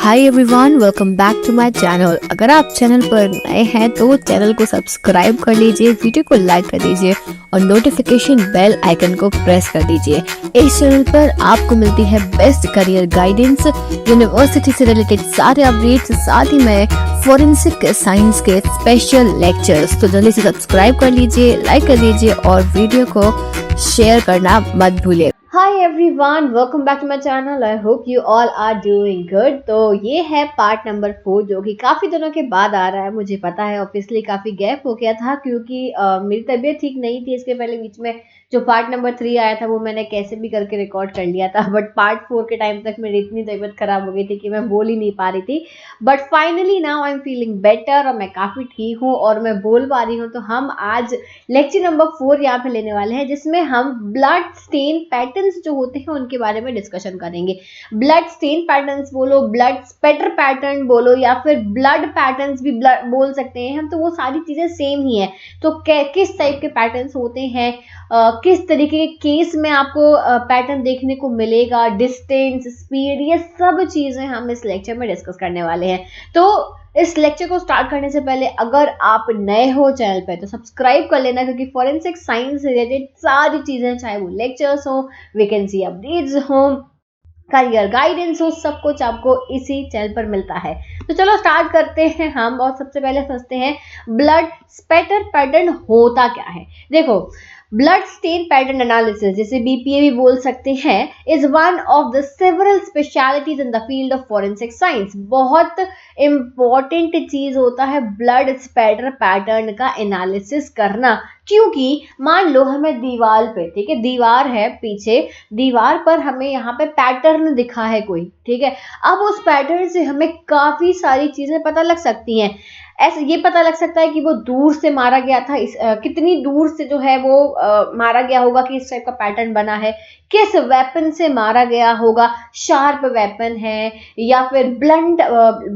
Hi everyone, welcome back to my channel. अगर आप channel पर नए हैं तो चैनल को सब्सक्राइब कर लीजिए, वीडियो को लाइक कर दीजिए और नोटिफिकेशन बेल आइकन को प्रेस कर दीजिए। इस चैनल पर आपको मिलती है बेस्ट करियर गाइडेंस, यूनिवर्सिटी से रिलेटेड सारे अपडेट्स, साथ ही में फोरेंसिक साइंस के स्पेशल लेक्चर्स। तो जल्दी से सब्सक्राइब कर लीजिए, लाइक कर दीजिए और वीडियो को शेयर करना मत भूलिए। Hi everyone, welcome back to my channel. I hope you all are doing good. तो ये है पार्ट नंबर 4 जो कि काफ़ी दिनों के बाद आ रहा है। मुझे पता है ऑब्वियसली काफ़ी गैप हो गया था क्योंकि मेरी तबीयत ठीक नहीं थी। इसके पहले बीच में जो पार्ट नंबर 3 आया था वो मैंने कैसे भी करके रिकॉर्ड कर लिया था, बट पार्ट 4 के टाइम तक मेरी इतनी तबीयत खराब हो गई थी कि मैं बोल ही नहीं पा रही थी। But finally now I am feeling better और मैं काफ़ी ठीक हूँ और मैं बोल पा रही हूँ। तो हम आज लेक्चर नंबर 4 यहाँ पे लेने वाले हैं जिसमें हम ब्लड स्टेन पैटर्न्स जो होते हैं उनके बारे में डिस्कशन करेंगे। ब्लड स्टेन पैटर्न्स बोलो, ब्लड स्पैटर पैटर्न बोलो या फिर ब्लड पैटर्न्स भी बोल सकते हैं हम, तो वो सारी चीज़ें सेम ही है। तो किस टाइप के पैटर्न्स होते हैं, किस तरीके के केस में आपको पैटर्न देखने को मिलेगा, डिस्टेंस, स्पीड, ये सब चीज़ें हम इस लेक्चर में डिस्कस करने वाले हैं। तो इस लेक्चर को स्टार्ट करने से पहले अगर आप नए हो चैनल पे तो सब्सक्राइब कर लेना, क्योंकि फॉरेंसिक साइंस से रिलेटेड सारी चीज़ें, चाहे वो लेक्चर्स हो, वैकेंसी अपडेट्स हो, करियर गाइडेंस हो, सब कुछ आपको इसी चैनल पर मिलता है। तो चलो स्टार्ट करते हैं हम और सबसे पहले समझते हैं ब्लड स्पैटर पैटर्न होता क्या है। देखो, ब्लड स्टेन पैटर्न एनालिसिस, जिसे बीपीए भी बोल सकते हैं, is one of the several specialities in the field of forensic science. बहुत इंपॉर्टेंट चीज होता है ब्लड स्पैटर पैटर्न का एनालिसिस करना, क्योंकि मान लो हमें दीवार पे, ठीक है, दीवार है पीछे, दीवार पर हमें यहाँ पे पैटर्न दिखा है कोई, ठीक है। अब उस पैटर्न से हमें काफी सारी चीजें पता लग सकती हैं। ऐसे ये पता लग सकता है कि वो दूर से मारा गया था, कितनी दूर से जो है वो मारा गया होगा कि इस टाइप का पैटर्न बना है, किस वेपन से मारा गया होगा, शार्प वेपन है या फिर ब्लंट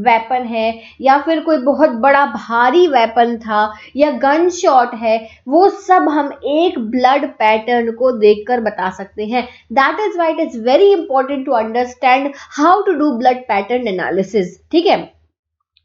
वेपन है या फिर कोई बहुत बड़ा भारी वेपन था या गन शॉट है, वो सब हम एक ब्लड पैटर्न को देखकर बता सकते हैं। That is why it is very important to understand how to do blood pattern analysis, ठीक है।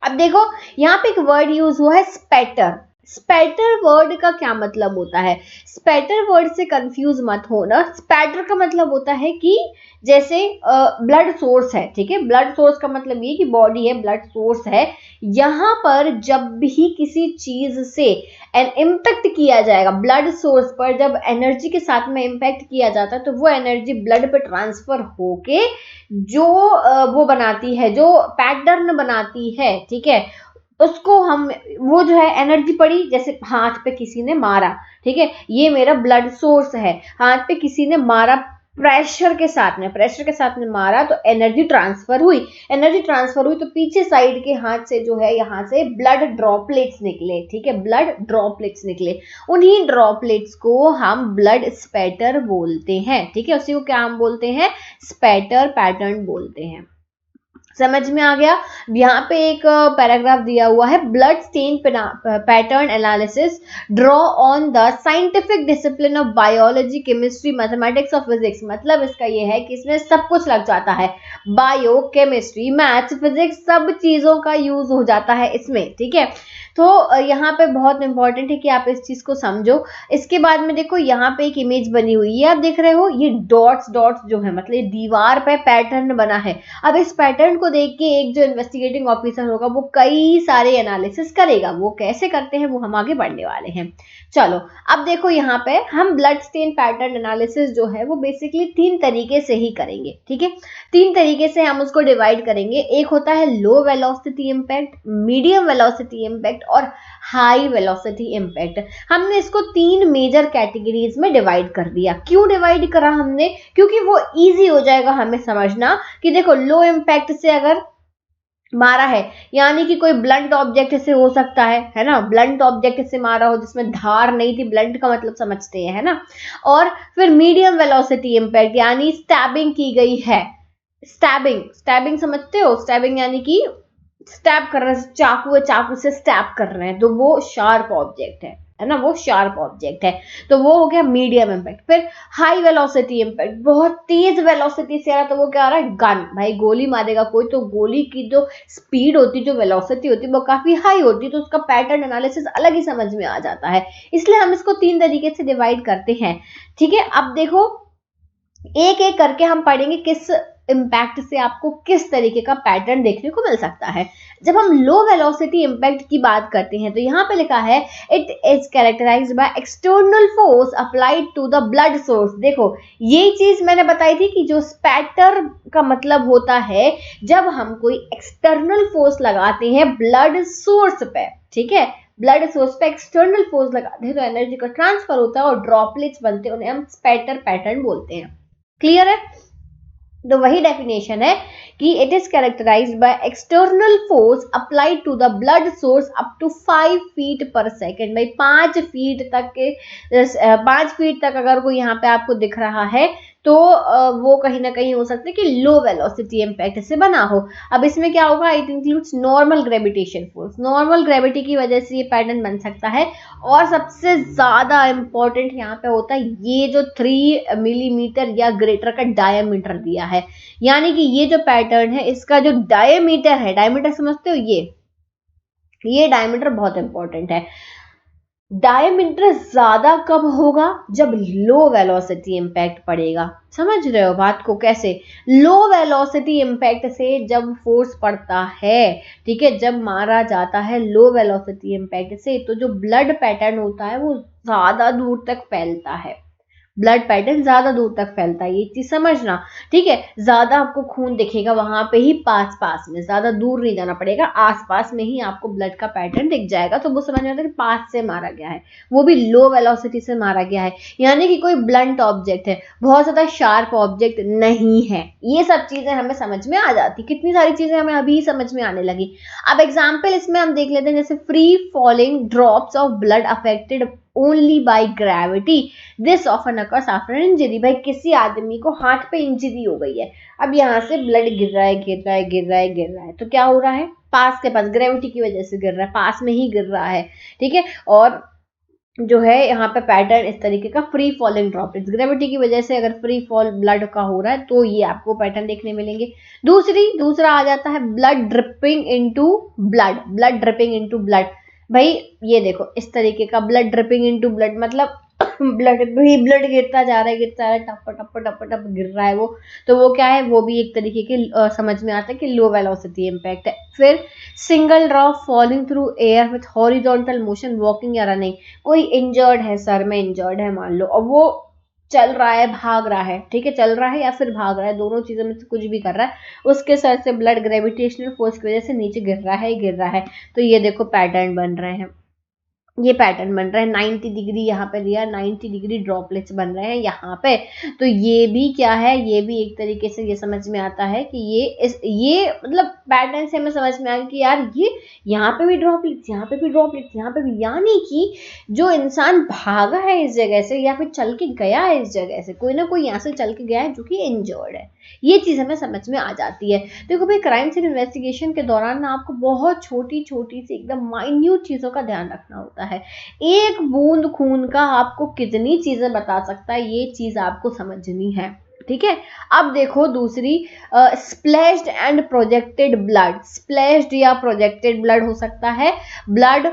अब देखो, यहाँ पे एक वर्ड यूज हुआ है स्पैटर। स्पैटर वर्ड का क्या मतलब होता है? स्पैटर वर्ड से कंफ्यूज मत होना। स्पैटर का मतलब होता है कि जैसे ब्लड सोर्स है, ठीक है, ब्लड सोर्स का मतलब ये कि बॉडी है, ब्लड सोर्स है, यहाँ पर जब भी किसी चीज से इम्पैक्ट किया जाएगा, ब्लड सोर्स पर जब एनर्जी के साथ में इम्पैक्ट किया जाता है तो वो एनर्जी ब्लड पे ट्रांसफर होके जो वो बनाती है, जो पैटर्न बनाती है, ठीक है, उसको हम, वो जो है एनर्जी पड़ी, जैसे हाथ पे किसी ने मारा, ठीक है, ये मेरा ब्लड सोर्स है, हाथ पे किसी ने मारा, प्रेशर के साथ में मारा तो एनर्जी ट्रांसफर हुई, तो पीछे साइड के हाथ से जो है यहाँ से ब्लड ड्रॉपलेट्स निकले, ठीक है, ब्लड ड्रॉपलेट्स निकले, उन्हीं ड्रॉपलेट्स को हम ब्लड स्पैटर बोलते हैं, ठीक है, उसी को क्या हम बोलते हैं? स्पैटर पैटर्न बोलते हैं। समझ में आ गया? यहाँ पे एक पैराग्राफ दिया हुआ है, blood stain pattern analysis draw on the scientific discipline of biology, chemistry, mathematics और फिजिक्स। मतलब इसका ये है कि इसमें सब कुछ लग जाता है, बायो, केमिस्ट्री, मैथ्स, फिजिक्स, सब चीजों का यूज हो जाता है इसमें, ठीक है। तो यहाँ पे बहुत इंपॉर्टेंट है कि आप इस चीज को समझो। इसके बाद में देखो, यहाँ पे एक इमेज बनी हुई है, आप देख रहे हो, ये डॉट्स डॉट्स जो है, मतलब दीवार पे पैटर्न बना है। अब इस पैटर्न को देख के एक जो इन्वेस्टिगेटिंग ऑफिसर होगा वो कई सारे एनालिसिस करेगा। वो कैसे करते हैं वो हम आगे बढ़ने वाले हैं। चलो, अब देखो, यहाँ पे हम ब्लड स्टेन पैटर्न एनालिसिस जो है वो बेसिकली 3 तरीके से ही करेंगे, ठीक है। 3 तरीके से हम उसको डिवाइड करेंगे। एक होता है low velocity impact, medium velocity impact और हाई वेलोसिटी इम्पैक्ट। हमने इसको 3 मेजर कैटेगरीज में डिवाइड कर दिया। क्यों डिवाइड करा हमने? क्योंकि वो इजी हो जाएगा हमें समझना कि देखो, लो इम्पैक्ट से अगर मारा है, यानी कि कोई ब्लंट ऑब्जेक्ट से हो सकता है ना, ब्लंट ऑब्जेक्ट से मारा हो जिसमें धार नहीं थी, ब्लंट का मतलब समझते हैं, है ना। और फिर मीडियम वेलोसिटी इम्पैक्ट, यानी स्टैबिंग की गई है। स्टैबिंग समझते हो? स्टैबिंग यानी कि स्टैब कर रहे हैं, चाकू से स्टैब कर रहे हैं, तो वो शार्प ऑब्जेक्ट है। है ना, वो शार्प ऑब्जेक्ट है, तो वो हो गया मीडियम इम्पैक्ट। फिर हाई वेलोसिटी इम्पैक्ट, बहुत तेज वेलोसिटी से आ रहा, तो वो क्या आ रहा है, गन, भाई गोली मारेगा कोई तो गोली की जो स्पीड होती, जो वेलोसिटी होती है वो काफी हाई होती है, तो उसका पैटर्न एनालिसिस अलग ही समझ में आ जाता है। इसलिए हम इसको 3 तरीके से डिवाइड करते हैं। ठीक है, अब देखो एक एक करके हम पढ़ेंगे किस इम्पैक्ट से आपको किस तरीके का पैटर्न देखने को मिल सकता है। जब हम लो वेलोसिटी इम्पैक्ट की बात करते हैं तो यहाँ पे लिखा है it is characterised by external force applied to the blood source. देखो ये चीज मैंने बताई थी कि जो स्पैटर का मतलब होता है जब हम कोई एक्सटर्नल फोर्स लगाते हैं ब्लड सोर्स पे, ठीक है, ब्लड सोर्स पे एक्सटर्नल फोर्स लगाते हैं तो एनर्जी का ट्रांसफर होता है और ड्रॉपलेट्स बनते हैं, उन्हें हम स्पैटर पैटर्न बोलते हैं। क्लियर है? तो वही डेफिनेशन है कि it is characterised by external force applied to the blood source up to 5 feet पर सेकेंड। भाई 5 फीट तक के 5 फीट तक अगर कोई यहाँ पे आपको दिख रहा है तो वो कहीं ना कहीं हो सकता है कि लो वेलोसिटी इम्पैक्ट से बना हो। अब इसमें क्या होगा, it includes normal gravitation force, normal gravity की वजह से ये पैटर्न बन सकता है। और सबसे ज्यादा इंपॉर्टेंट यहाँ पे होता है ये जो 3 मिलीमीटर या ग्रेटर का डायमीटर दिया है, यानी कि ये जो पैटर्न है इसका जो डायमीटर है, डायमीटर समझते हो, ये डायमीटर बहुत इंपॉर्टेंट है। डायमीटर ज्यादा कब होगा, जब लो वेलोसिटी इम्पैक्ट पड़ेगा। समझ रहे हो बात को कैसे, लो वेलोसिटी इम्पैक्ट से जब फोर्स पड़ता है, ठीक है, जब मारा जाता है लो वेलोसिटी इम्पैक्ट से, तो जो ब्लड पैटर्न होता है वो ज्यादा दूर तक फैलता है, ब्लड पैटर्न ज्यादा दूर तक फैलता है, ये चीज समझना। ठीक है, ज्यादा आपको खून दिखेगा वहां पे ही पास पास में, ज्यादा दूर नहीं जाना पड़ेगा, आस पास में ही आपको ब्लड का पैटर्न दिख जाएगा, तो वो समझ में आता है कि पास से मारा गया है, वो भी लो वेलोसिटी से मारा गया है, यानी कि कोई ब्लंट ऑब्जेक्ट है, बहुत ज्यादा शार्प ऑब्जेक्ट नहीं है। ये सब चीजें हमें समझ में आ जाती, कितनी सारी चीजें हमें अभी समझ में आने लगी। अब एग्जाम्पल इसमें हम देख लेते हैं, जैसे free falling drops of blood affected only by gravity this often occurs after injury. भाई किसी आदमी को हाथ पे इंजरी हो गई है, अब यहाँ से ब्लड गिर रहा है गिर रहा है गिर रहा है गिर रहा है, तो क्या हो रहा है, पास के पास, ग्रेविटी की वजह से गिर रहा है, पास में ही गिर रहा है। ठीक है, और जो है यहाँ पे पैटर्न इस तरीके का फ्री फॉलिंग ड्रॉपलेट्स, ग्रेविटी की वजह से अगर फ्री फॉल ब्लड का हो रहा है तो ये आपको पैटर्न देखने मिलेंगे। दूसरा आ जाता है blood dripping into blood, blood dripping into blood. भाई ये देखो इस तरीके का ब्लड ड्रिपिंग इनटू ब्लड, मतलब ब्लड भी ब्लड गिरता जा रहा है गिरता जा रहा है, टप टप टप टप गिर रहा है वो, तो वो क्या है, वो भी एक तरीके के समझ में आता है कि लो वेलोसिटी इम्पैक्ट है। फिर single drop falling through air with horizontal motion walking या रनिंग, कोई इंजर्ड है, सर में इंजर्ड है मान लो, और वो चल रहा है भाग रहा है, ठीक है, चल रहा है या फिर भाग रहा है, दोनों चीजों में से कुछ भी कर रहा है, उसके सर से ब्लड ग्रेविटेशनल फोर्स की वजह से नीचे गिर रहा है गिर रहा है, तो ये देखो पैटर्न बन रहे हैं, ये पैटर्न बन रहा है 90 डिग्री, यहाँ पे दिया 90 डिग्री ड्रॉपलेट्स बन रहे हैं यहाँ पे, तो ये भी क्या है, ये भी एक तरीके से ये समझ में आता है कि ये मतलब पैटर्न से हमें समझ में आ गया कि यार ये यहाँ पे भी ड्रॉपलेट्स, यहाँ पे भी ड्रॉपलेट्स, यहाँ पे भी, यानी कि जो इंसान भागा है इस जगह से या फिर चल के गया है इस जगह से, कोई ना कोई यहाँ से चल के गया है जो कि इंजर्ड है, ये चीज हमें समझ में आ जाती है। देखो भाई क्राइम सीन इन्वेस्टिगेशन के दौरान ना आपको बहुत छोटी छोटी सी एकदम माइन्यूट चीजों का ध्यान रखना होता है, एक बूंद खून का आपको कितनी चीजें बता सकता है, ये चीज आपको समझनी है। ठीक है, अब देखो दूसरी, splashed and projected blood, splashed या प्रोजेक्टेड ब्लड हो सकता है, ब्लड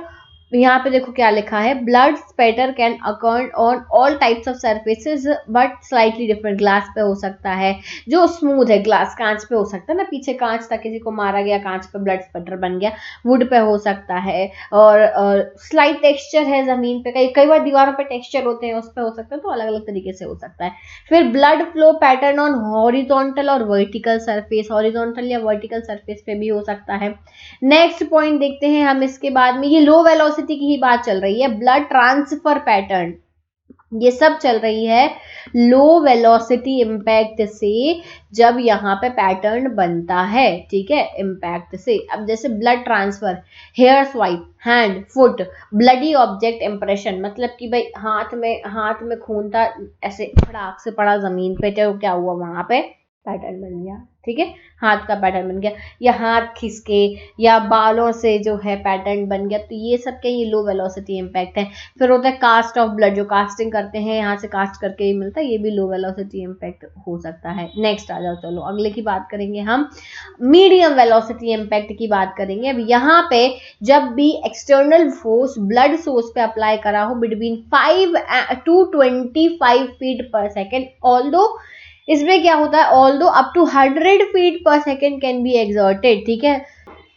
यहाँ पे देखो क्या लिखा है, blood spatter can occur on all types of surfaces but slightly different, glass पे हो सकता है, जो स्मूथ है ग्लास, कांच पे हो सकता है ना, पीछे कांच था किसी को मारा गया कांच पे ब्लड स्पैटर बन गया, वुड पे हो सकता है, और स्लाइट टेक्सचर है जमीन पे, कई बार दीवारों पे टेक्सचर होते हैं उस पे हो सकता है, तो अलग अलग तरीके से हो सकता है। फिर blood flow pattern on horizontal और वर्टिकल सरफेस, हॉरिजॉन्टल या वर्टिकल सरफेस पे भी हो सकता है। नेक्स्ट पॉइंट देखते हैं हम इसके बाद में, ये लो वेलोसिटी की ही बात चल रही है, ब्लड ट्रांसफर पैटर्न, ये सब चल रही है लो वेलोसिटी इम्पैक्ट से, जब यहाँ पे पैटर्न बनता है, ठीक है, इम्पैक्ट से। अब जैसे blood transfer, hair swipe, hand, foot, bloody object impression, मतलब कि भाई हाथ में खून था, ऐसे फटाक से पड़ा जमीन पे, तो क्या हुआ वहां पे पैटर्न बन गया, ठीक है, हाथ का पैटर्न बन गया, या हाथ खिसके या बालों से जो है पैटर्न बन गया, तो ये सब के ये लो वेलोसिटी इम्पैक्ट है। फिर होता है कास्ट ऑफ ब्लड, जो कास्टिंग करते हैं यहाँ से कास्ट करके ही मिलता है, ये भी लो वेलोसिटी इम्पैक्ट हो सकता है। नेक्स्ट आ जाओ, चलो अगले की बात करेंगे हम, मीडियम वेलोसिटी इम्पैक्ट की बात करेंगे। अब यहाँ पे जब भी एक्सटर्नल फोर्स ब्लड सोर्स पे अप्लाई करा हो बिटवीन 5 to 25 फीट पर सेकेंड, ऑल्दो इसमें क्या होता है, ऑल्दो अप टू 100 फीट पर सेकेंड कैन बी एक्सर्टेड, ठीक है।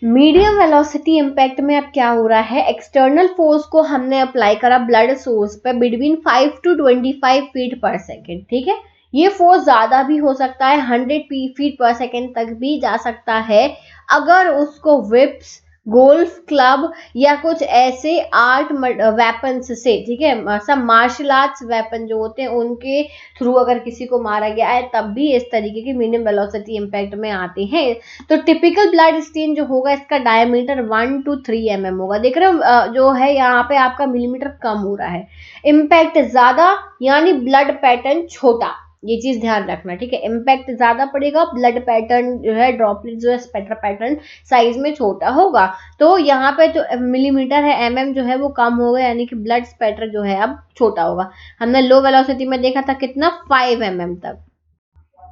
मीडियम वेलोसिटी इम्पैक्ट में अब क्या हो रहा है, एक्सटर्नल फोर्स को हमने अप्लाई करा ब्लड सोर्स पे बिटवीन 5 to 25 फीट पर सेकेंड, ठीक है। ये फोर्स ज्यादा भी हो सकता है, 100 फीट पर सेकेंड तक भी जा सकता है, अगर उसको विप्स, गोल्फ क्लब या कुछ ऐसे आर्ट वेपन्स से, ठीक है, सब मार्शल आर्ट्स वेपन जो होते हैं उनके थ्रू अगर किसी को मारा गया है, तब भी इस तरीके की मीडियम वेलोसिटी इम्पैक्ट में आते हैं। तो टिपिकल ब्लड स्टेन जो होगा इसका डायमीटर 1 to 3 mm होगा। देख रहे हो जो है यहाँ पे आपका मिलीमीटर कम हो रहा है, इम्पैक्ट ज्यादा यानी ब्लड पैटर्न छोटा, ये चीज ध्यान रखना, ठीक है। इम्पैक्ट ज्यादा पड़ेगा, ब्लड पैटर्न जो है, ड्रॉपलेट जो है, स्पैटर पैटर्न साइज में छोटा होगा। तो यहाँ पे जो मिलीमीटर है, mm जो है वो कम होगा, यानी कि ब्लड स्पैटर जो है अब छोटा होगा। हमने लो वेलोसिटी में देखा था कितना, 5 mm तक,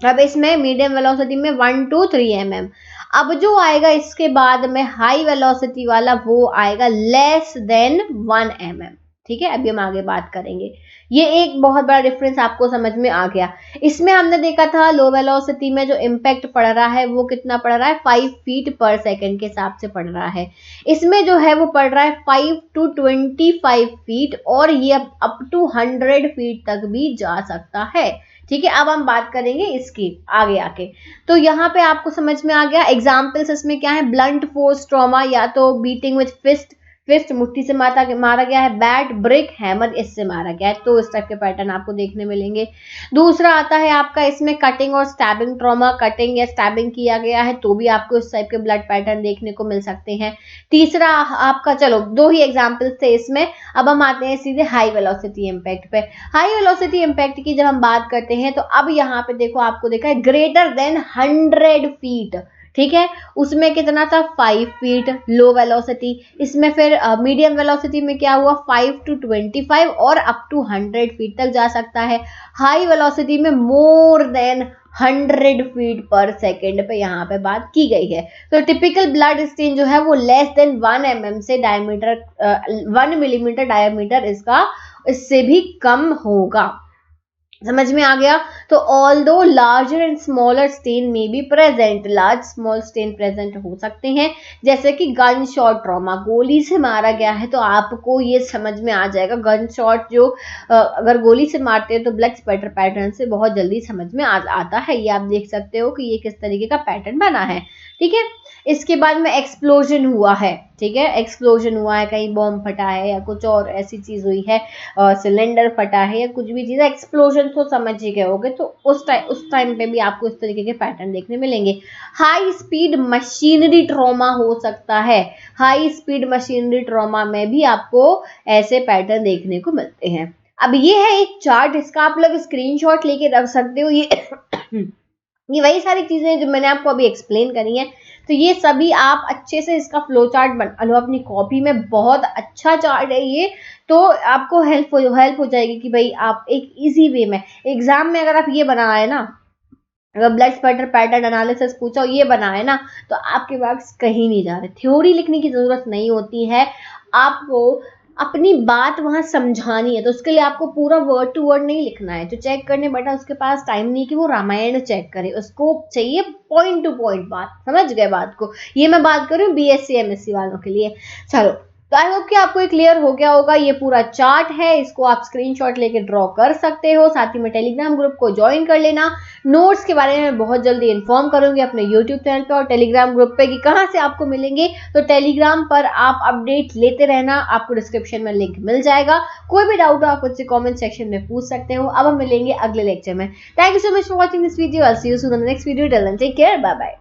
अब इसमें मीडियम वेलोसिटी में 1 to 3 mm। अब जो आएगा इसके बाद में हाई वेलोसिटी वाला, वो आएगा लेस देन 1 mm, ठीक है। अभी हम आगे बात करेंगे, ये एक बहुत बड़ा डिफरेंस आपको समझ में आ गया। इसमें हमने देखा था लो वेलोसिटी में जो इम्पैक्ट पड़ रहा है वो कितना पड़ रहा है, 5 फीट पर सेकेंड के हिसाब से पड़ रहा है। इसमें जो है वो पड़ रहा है 5 to 25 फीट, और ये अप टू 100 फीट तक भी जा सकता है, ठीक है। अब हम बात करेंगे इसकी आगे आके, तो यहाँ पे आपको समझ में आ गया। एग्जाम्पल्स इसमें क्या है, ब्लंट फोर्स ट्रॉमा, या तो बीटिंग विथ फिस्ट मुट्ठी से मारा गया है, बैट, ब्रिक, हैमर, इससे मारा गया है, तो इस टाइप के पैटर्न आपको देखने मिलेंगे। दूसरा आता है आपका इसमें कटिंग और स्टैबिंग ट्रॉमा, कटिंग या स्टैबिंग किया गया है तो भी आपको इस टाइप के ब्लड पैटर्न देखने को मिल सकते हैं। तीसरा आपका, चलो 2 ही एग्जाम्पल्स थे इसमें, अब हम आते हैं सीधे हाई वेलोसिटी इम्पैक्ट पे। हाई वेलोसिटी इम्पैक्ट की जब हम बात करते हैं तो अब यहाँ पे देखो, आपको देखा है ग्रेटर देन 100 फीट, ठीक है। उसमें कितना था, 5 फीट लो वेलोसिटी। इसमें फिर मीडियम वेलोसिटी में क्या हुआ, 5 to 25 और अप टू 100 फीट तक जा सकता है। हाई वेलोसिटी में मोर देन 100 फीट पर सेकेंड पे यहाँ पे बात की गई है। तो टिपिकल ब्लड स्टेन जो है वो लेस देन 1 mm से डायमीटर 1 मिलीमीटर डायमीटर इसका, इससे भी कम होगा। समझ में आ गया। तो although larger and smaller stain में be present, large small stain present हो सकते हैं, जैसे कि गन शॉट ट्रॉमा, गोली से मारा गया है तो आपको ये समझ में आ जाएगा। गन शॉट जो अगर गोली से मारते हैं तो ब्लड स्पैटर पैटर्न से बहुत जल्दी समझ में आता है। ये आप देख सकते हो कि ये किस तरीके का पैटर्न बना है, ठीक है। इसके बाद में एक्सप्लोजन हुआ है, ठीक है, एक्सप्लोजन हुआ है, कहीं बॉम्ब फटा है या कुछ और ऐसी चीज हुई है, सिलेंडर फटा है या कुछ भी चीज, एक्सप्लोजन तो समझ ही गए होगे। तो उस टाइम पे भी आपको इस तरीके के पैटर्न देखने मिलेंगे। हाई स्पीड मशीनरी ट्रॉमा हो सकता है, हाई स्पीड मशीनरी ट्रॉमा में भी आपको ऐसे पैटर्न देखने को मिलते हैं। अब ये है एक चार्ट, इसका आप लोग स्क्रीनशॉट लेके रख सकते हो। ये वही सारी चीजें जो मैंने आपको अभी एक्सप्लेन करी हैं, तो ये सभी आप अच्छे से इसका फ्लो चार्ट बना लो अपनी कॉपी में। बहुत अच्छा चार्ट है ये, तो आपको हेल्प हो जाएगी कि भाई आप एक इजी वे में एग्जाम में अगर आप ये बनाए ना, अगर ब्लड स्पैटर पैटर्न एनालिसिस पूछा और ये बनाए ना, तो आपके मार्क्स कहीं नहीं जा रहे। थ्योरी लिखने की जरूरत नहीं होती है, आपको अपनी बात वहां समझानी है, तो उसके लिए आपको पूरा वर्ड टू वर्ड नहीं लिखना है। जो चेक करने बैठा उसके पास टाइम नहीं कि वो रामायण चेक करे, उसको चाहिए पॉइंट टू पॉइंट बात, समझ गए बात को। ये मैं बात कर रही हूँ BSc MSc वालों के लिए। चलो, तो आई होप कि आपको ये क्लियर हो गया होगा। ये पूरा चार्ट है, इसको आप स्क्रीनशॉट लेके ड्रॉ कर सकते हो। साथ ही में टेलीग्राम ग्रुप को ज्वाइन कर लेना। नोट्स के बारे में बहुत जल्दी इन्फॉर्म करूंगी अपने यूट्यूब चैनल पे और टेलीग्राम ग्रुप पे कि कहाँ से आपको मिलेंगे। तो टेलीग्राम पर आप अपडेट लेते रहना, आपको डिस्क्रिप्शन में लिंक मिल जाएगा। कोई भी डाउट हो आप मुझसे कॉमेंट सेक्शन में पूछ सकते हो। अब हम मिलेंगे अगले लेक्चर में। Thank you so much for watching this video. I will see you soon in the next video. Till then take care, bye bye.